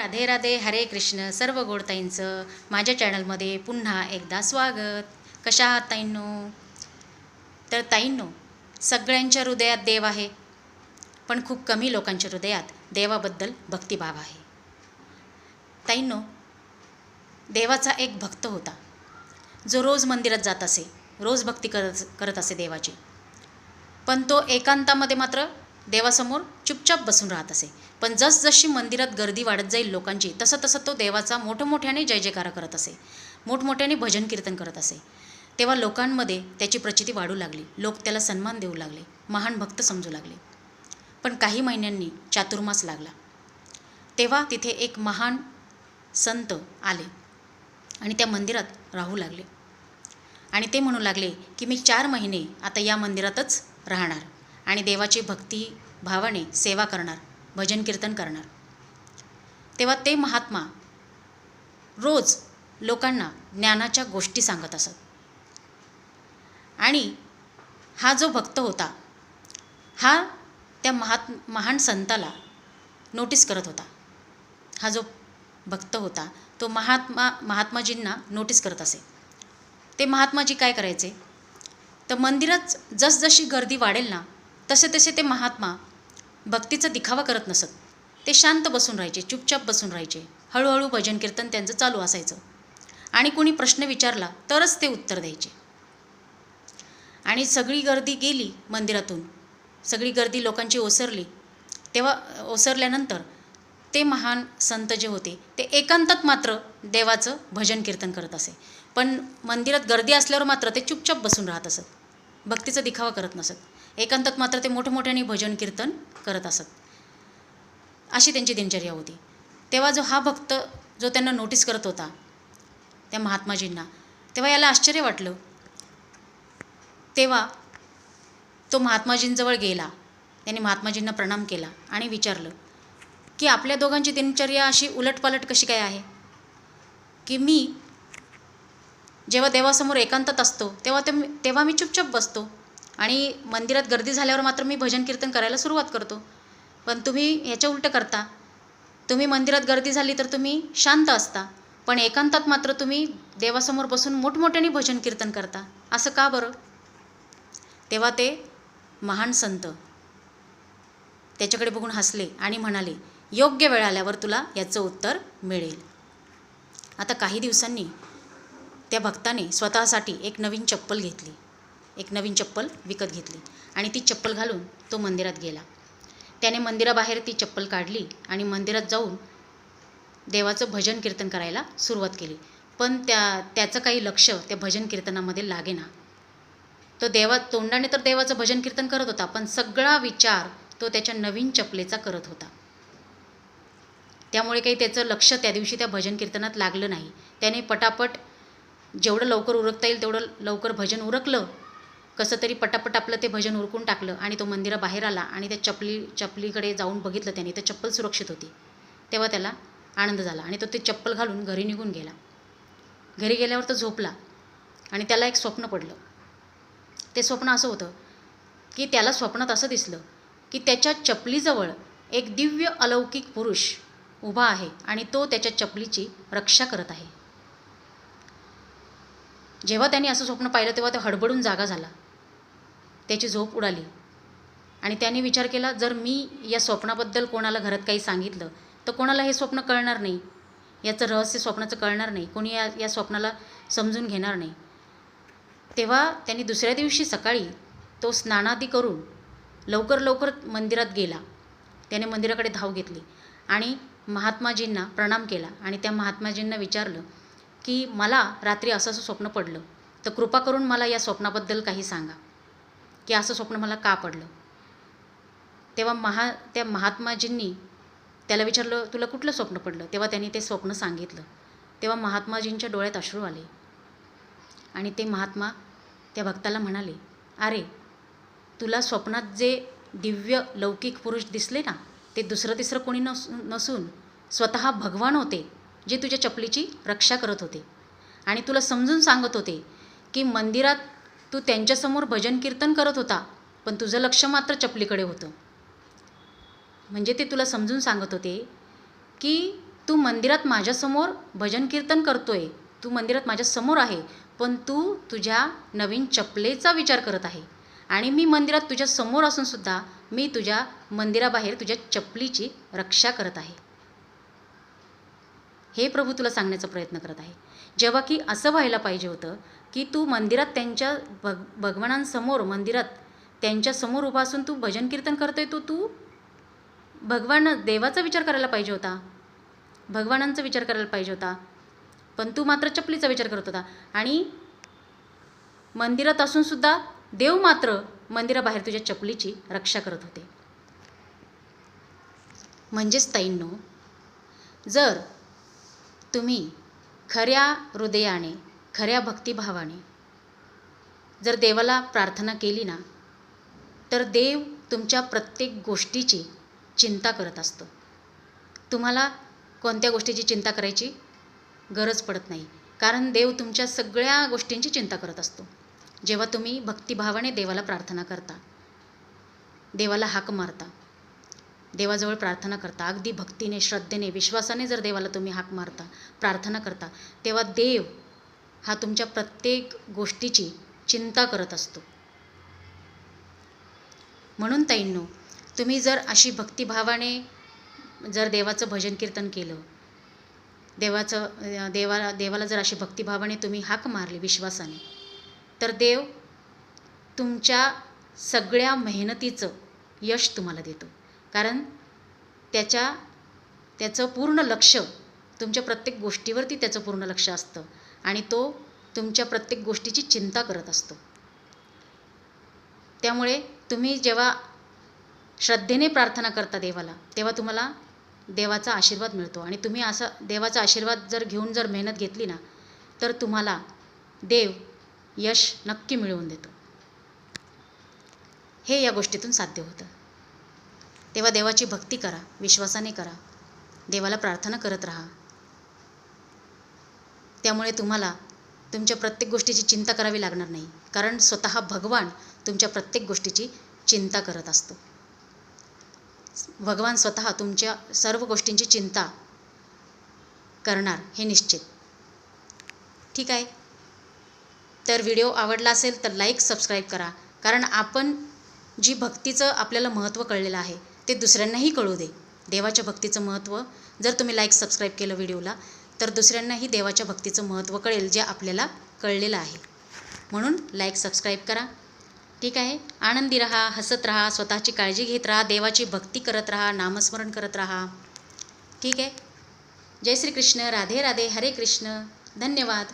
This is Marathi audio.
राधे राधे, हरे कृष्ण. सर्व गोडताईंचं माझ्या चॅनलमध्ये पुन्हा एकदा स्वागत. कशा आहात ताईंनो? तर ताईंनो, सगळ्यांच्या हृदयात देव आहे, पण खूप कमी लोकांच्या हृदयात देवाबद्दल भक्तिभाव आहे. ताईंनो, देवाचा एक भक्त होता जो रोज मंदिरात जात असे, रोज भक्ती करत असे देवाची. पण तो एकांतामध्ये मात्र देवासमोर चुपचाप बसून राहत असे. पण जसजशी मंदिरात गर्दी वाढत जाईल लोकांची, तसं तसं तो देवाचा मोठमोठ्याने जय जयकार करत असे, मोठमोठ्याने भजन कीर्तन करत असे. तेव्हा लोकांमध्ये त्याची प्रचिती वाढू लागली. लोक त्याला सन्मान देऊ लागले, महान भक्त समजू लागले. पण काही महिन्यांनी चातुर्मास लागला. तेव्हा तिथे एक महान संत आले आणि त्या मंदिरात राहू लागले. आणि ते म्हणू लागले की मी 4 महिने आता या मंदिरातच राहणार आणि देवाची भक्ती भावाने सेवा करणार, भजन कीर्तन करणार. तेव्हा ते महात्मा रोज लोकांना ज्ञानाच्या गोष्टी सांगत असत. आणि हा जो भक्त होता, हा त्या महान संताला नोटीस करत होता. हा जो भक्त होता तो महात्माजींना नोटीस करत असे. ते महात्माजी काय करायचे, तर मंदिरात जसजशी गर्दी वाढेल ना, तसे तसे ते महात्मा भक्तीचा दिखावा करत नसत. ते शांत बसून राहायचे, चुपचाप बसून राहायचे. हळूहळू भजन कीर्तन त्यांचं चालू असायचं. आणि कोणी प्रश्न विचारला तरच ते उत्तर द्यायचे. आणि सगळी गर्दी गेली मंदिरातून, सगळी गर्दी लोकांची ओसरली. तेव्हा ओसरल्यानंतर ते महान संत जे होते ते एकांतात मात्र देवाचं भजन कीर्तन करत असे. पण मंदिरात गर्दी असल्यावर मात्र ते चुपचाप बसून राहत असत, भक्तीचा दिखावा करत नसत. एकांतात मात्र ते मोठमोठ्याने भजन कीर्तन करत असत. अशी त्यांची दिनचर्या होती. तेव्हा जो हा भक्त जो त्यांना नोटीस करत होता, त्या महात्माजींना, तेव्हा याला आश्चर्य वाटलं. तेव्हा तो महात्माजींजवळ गेला. त्याने महात्माजींना प्रणाम केला आणि विचारलं की आपल्या दोघांची दिनचर्या अशी उलटपालट कशी काय आहे, की मी जेव्हा देवासमोर एकांतात असतो तेव्हा मी चुपचाप बसतो आणि मंदिरात गर्दी झाल्यावर मात्र मी भजन कीर्तन करायला सुरुवात करतो. पण तुम्ही ह्याच्या उलटं करता. तुम्ही मंदिरात गर्दी झाली तर तुम्ही शांत असता, पण एकांतात मात्र तुम्ही देवासमोर बसून मोठमोठ्याने भजन कीर्तन करता. असं का बरं? तेव्हा ते महान संत त्याच्याकडे बघून हसले आणि म्हणाले, योग्य वेळ आल्यावर तुला याचं उत्तर मिळेल. आता काही दिवसांनी त्या भक्ताने स्वतःसाठी एक नवीन चप्पल घेतली, एक नवीन चप्पल विकत घेतली आणि ती चप्पल घालून तो मंदिरात गेला. त्याने मंदिराबाहेर ती चप्पल काढली आणि मंदिरात जाऊन देवाचं भजन कीर्तन करायला सुरुवात केली. पण त्याचं काही लक्ष त्या भजन कीर्तनामध्ये लागेना. तो तोंडाने तर देवाचं भजन कीर्तन करत होता, पण सगळा विचार तो त्याच्या नवीन चपलेचा करत होता. त्यामुळे काही त्याचं लक्ष त्या दिवशी त्या भजन कीर्तनात लागलं नाही. त्याने पटापट जेवढं लवकर उरकता येईल तेवढं लवकर भजन उरकलं. कसं तरी पटापट आपलं ते भजन उरकून टाकलं आणि तो मंदिराबाहेर आला आणि त्या चपलीकडे जाऊन बघितलं त्याने, तर चप्पल सुरक्षित होती. तेव्हा त्याला आनंद झाला आणि तो ते चप्पल घालून घरी निघून गेला. घरी गेल्यावर तो झोपला आणि त्याला एक स्वप्न पडलं. ते स्वप्न असं होतं की त्याला स्वप्नात असं दिसलं की त्याच्या चपलीजवळ एक दिव्य अलौकिक पुरुष उभा आहे आणि तो त्याच्या चपलीची रक्षा करत आहे. जेव्हा त्याने असं स्वप्न पाहिलं तेव्हा तो हडबडून जागा झाला. त्याची झोप उडाली आणि त्याने विचार केला, जर मी या स्वप्नाबद्दल कोणाला घरात काही सांगितलं तर कोणाला हे स्वप्न कळणार नाही, याचं रहस्य स्वप्नाचं कळणार नाही, कोणी या स्वप्नाला समजून घेणार नाही. तेव्हा त्यांनी दुसऱ्या दिवशी सकाळी तो स्नानादी करून लवकर मंदिरात गेला. त्याने मंदिराकडे धाव घेतली आणि महात्माजींना प्रणाम केला आणि त्या महात्माजींना विचारलं की मला रात्री असं स्वप्न पडलं, तर कृपा करून मला या स्वप्नाबद्दल काही सांगा की असं स्वप्न मला का पडलं. तेव्हा त्या महात्माजींनी त्याला विचारलं, तुला कुठलं स्वप्न पडलं? तेव्हा त्यांनी ते स्वप्न सांगितलं. तेव्हा महात्माजींच्या डोळ्यात अश्रू आले आणि ते महात्मा त्या भक्ताला म्हणाले, अरे, तुला स्वप्नात जे दिव्य लौकिक पुरुष दिसले ना, ते दुसरं तिसरं कोणी नसून स्वतः भगवान होते, जे तुझ्या चपलीची रक्षा करत होते आणि तुला समजून सांगत होते की मंदिरात तू त्यांच्यासमोर भजन कीर्तन करत होता, पण तुझं लक्ष मात्र चपलीकडे होतं. म्हणजे ते तुला समजून सांगत होते की तू मंदिरात माझ्यासमोर भजन कीर्तन करतोय, तू मंदिरात माझ्यासमोर आहे, पण तू तुझ्या नवीन चपलेचा विचार करत आहे. आणि मी मंदिरात तुझ्या समोर असूनसुद्धा मी तुझ्या मंदिराबाहेर तुझ्या चपलीची रक्षा करत आहे. हे प्रभू तुला सांगण्याचा प्रयत्न करत आहे. जेव्हा की असं व्हायला पाहिजे होतं की तू मंदिरात त्यांच्या भगवानांसमोर, मंदिरात त्यांच्यासमोर उभा असून तू भजन कीर्तन करतोय, तो तू देवाचा विचार करायला पाहिजे होता, भगवानांचा विचार करायला पाहिजे होता. पण तू मात्र चपलीचा विचार करत होता. आणि मंदिरात असूनसुद्धा देव मात्र मंदिराबाहेर तुझ्या चपलीची रक्षा करत होते. म्हणजेच ताईंनो, जर तुम्ही खऱ्या हृदयाने, खऱ्या भक्तिभावाने जर देवाला प्रार्थना केली ना, तर देव तुमच्या प्रत्येक गोष्टीची चिंता करत असतो. तुम्हाला कोणत्या गोष्टीची चिंता करायची गरज पडत नाही, कारण देव तुमच्या सगळ्या गोष्टींची चिंता करत असतो. जेव्हा तुम्ही भक्तिभावाने देवाला प्रार्थना करता, देवाला हाक मारता, देवाजवळ प्रार्थना करता, अगदी भक्तीने, श्रद्धेने, विश्वासाने जर देवाला तुम्ही हाक मारता, प्रार्थना करता, तेव्हा देव हा तुमच्या प्रत्येक गोष्टीची चिंता करत असतो. म्हणून ताईंनो, तुम्ही जर अशी भक्तिभावाने जर देवाचं भजन कीर्तन केलं, देवाला जर अशी भक्तिभावाने तुम्ही हाक मारली विश्वासाने, तर देव तुमच्या सगळ्या मेहनतीचं यश तुम्हाला देतो. कारण त्याचं पूर्ण लक्ष तुमच्या प्रत्येक गोष्टीवरती त्याचं पूर्ण लक्ष असतं आणि तो तुमच्या प्रत्येक गोष्टीची चिंता करत असतो. त्यामुळे तुम्ही जेव्हा श्रद्धेने प्रार्थना करता देवाला, तेव्हा तुम्हाला देवाचा आशीर्वाद मिळतो. आणि तुम्ही असा देवाचा आशीर्वाद जर घेऊन जर मेहनत घेतली ना, तर तुम्हाला देव यश नक्की मिळवून देतो. हे या गोष्टीतून साध्य होतं. तेव्हा देवाची भक्ती करा, विश्वासाने करा, देवाला प्रार्थना करत राहा. त्यामुळे तुम्हाला तुमच्या प्रत्येक गोष्टीची चिंता करावी लागणार नाही, कारण स्वतः भगवान तुमच्या प्रत्येक गोष्टीची चिंता करत असतो. भगवान स्वतः तुमच्या सर्व गोष्टींची चिंता करणार हे निश्चित. ठीक आहे. तर व्हिडिओ आवडला असेल तर लाईक, सबस्क्राईब करा, कारण आपण जी भक्तीचं आपल्याला महत्त्व कळलेलं आहे ते दुसऱ्यांनाही कळू दे. देवाच्या भक्तीचं महत्त्व जर तुम्ही लाईक, सबस्क्राईब केलं व्हिडिओला, तर दुसऱ्यांनाही देवाच्या भक्तीचं महत्त्व कळेल, जे आपल्याला कळलेलं आहे. म्हणून लाईक, सबस्क्राईब करा. ठीक आहे. आनंदी राहा, हसत राहा, स्वतःची काळजी घेत राहा, देवाची भक्ती करत राहा, नामस्मरण करत राहा. ठीक आहे. जय श्री कृष्ण. राधे राधे. हरे कृष्ण. धन्यवाद.